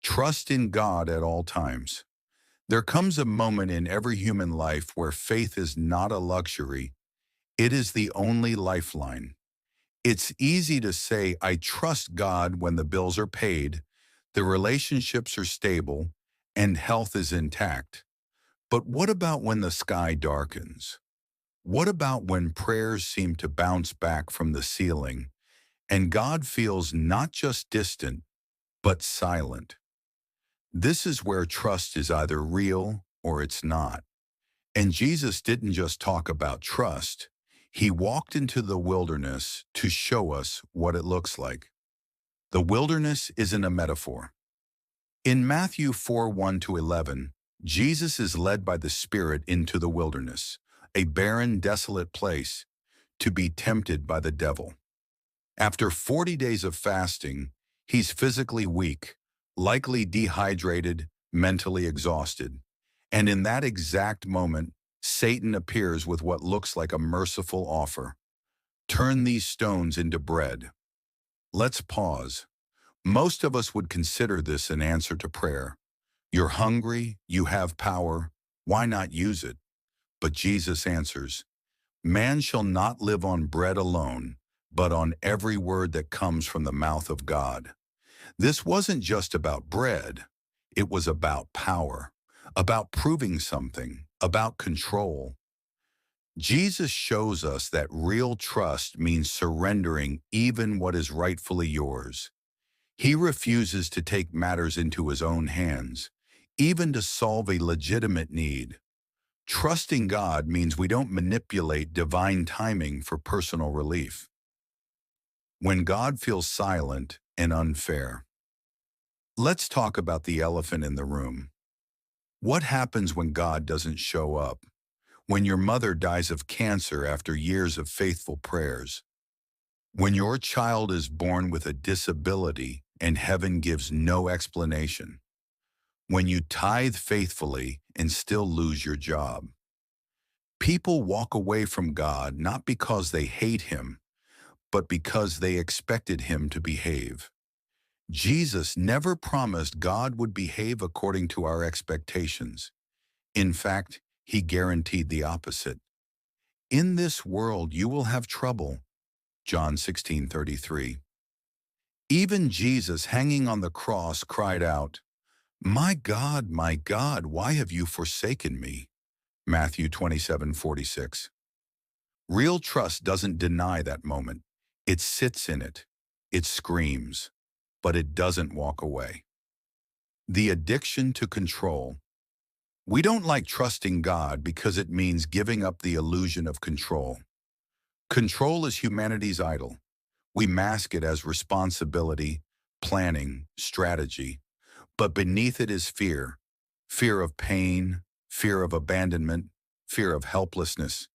Trust in God at all times. There comes a moment in every human life where faith is not a luxury, it is the only lifeline. It's easy to say, I trust God when the bills are paid, the relationships are stable, and health is intact. But what about when the sky darkens? What about when prayers seem to bounce back from the ceiling and God feels not just distant, but silent? This is where trust is either real or it's not. And Jesus didn't just talk about trust. He walked into the wilderness to show us what it looks like. The wilderness isn't a metaphor. In Matthew 4:1-11, Jesus is led by the Spirit into the wilderness, a barren, desolate place, to be tempted by the devil. After 40 days of fasting, he's physically weak, likely dehydrated, mentally exhausted. And in that exact moment, Satan appears with what looks like a merciful offer. Turn these stones into bread. Let's pause. Most of us would consider this an answer to prayer. You're hungry, you have power, why not use it? But Jesus answers, man shall not live on bread alone, but on every word that comes from the mouth of God. This wasn't just about bread, it was about power, about proving something, about control. Jesus shows us that real trust means surrendering even what is rightfully yours. He refuses to take matters into his own hands, even to solve a legitimate need. Trusting God means we don't manipulate divine timing for personal relief. When God feels silent and unfair. Let's talk about the elephant in the room. What happens when God doesn't show up? When your mother dies of cancer after years of faithful prayers? When your child is born with a disability and heaven gives no explanation? When you tithe faithfully and still lose your job? People walk away from God not because they hate him, but because they expected him to behave. Jesus never promised God would behave according to our expectations. In fact, he guaranteed the opposite. In this world you will have trouble. John 16:33. Even Jesus hanging on the cross cried out, my God, why have you forsaken me? Matthew 27:46. Real trust doesn't deny that moment. It sits in it. It screams, but it doesn't walk away. The addiction to control. We don't like trusting God because it means giving up the illusion of control. Control is humanity's idol. We mask it as responsibility, planning, strategy. But beneath it is fear. Fear of pain, fear of abandonment, fear of helplessness.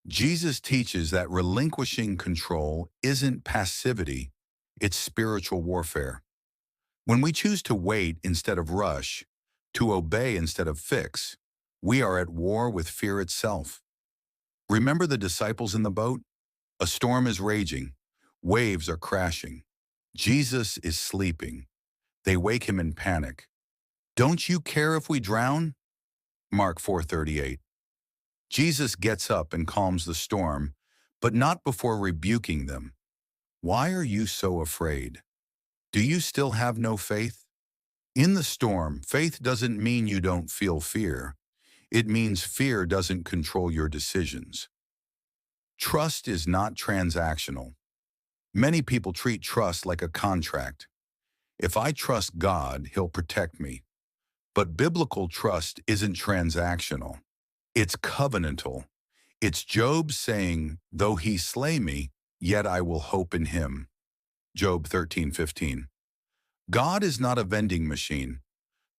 Jesus teaches that relinquishing control isn't passivity, it's spiritual warfare. When we choose to wait instead of rush, to obey instead of fix, we are at war with fear itself. Remember the disciples in the boat? A storm is raging. Waves are crashing. Jesus is sleeping. They wake him in panic. Don't you care if we drown? Mark 4:38. Jesus gets up and calms the storm, but not before rebuking them. Why are you so afraid? Do you still have no faith? In the storm, faith doesn't mean you don't feel fear. It means fear doesn't control your decisions. Trust is not transactional. Many people treat trust like a contract. If I trust God, he'll protect me. But biblical trust isn't transactional. It's covenantal. It's Job saying, though he slay me, yet I will hope in him. Job 13:15. God is not a vending machine.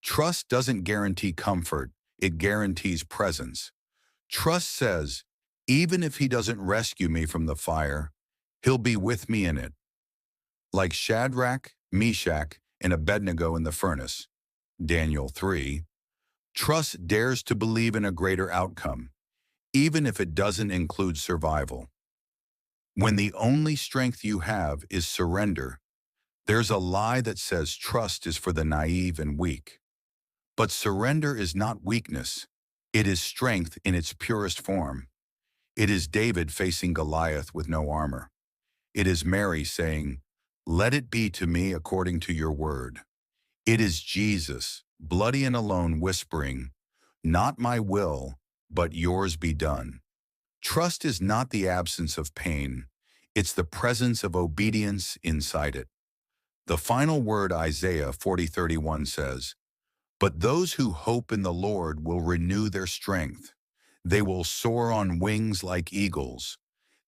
Trust doesn't guarantee comfort, it guarantees presence. Trust says, even if he doesn't rescue me from the fire, he'll be with me in it. Like Shadrach, Meshach, and Abednego in the furnace. Daniel 3. Trust dares to believe in a greater outcome, even if it doesn't include survival. When the only strength you have is surrender, There's a lie that says trust is for the naive and weak. But surrender is not weakness. It is strength in its purest form. It is David facing Goliath with no armor. It is Mary saying, "Let it be to me according to your word." It is Jesus, bloody and alone, whispering, "Not my will, but yours be done." Trust is not the absence of pain. It's the presence of obedience inside it. The final word, Isaiah 40:31 says, "But those who hope in the Lord will renew their strength. They will soar on wings like eagles.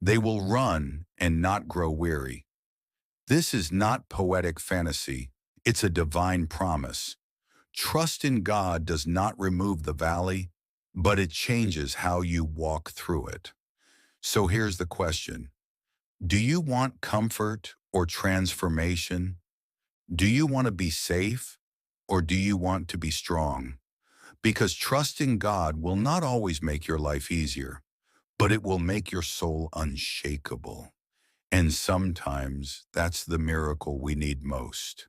They will run and not grow weary." This is not poetic fantasy. It's a divine promise. Trust in God does not remove the valley, but it changes how you walk through it. So here's the question. Do you want comfort or transformation? Do you want to be safe or do you want to be strong? Because trusting God will not always make your life easier, but it will make your soul unshakable. And sometimes that's the miracle we need most.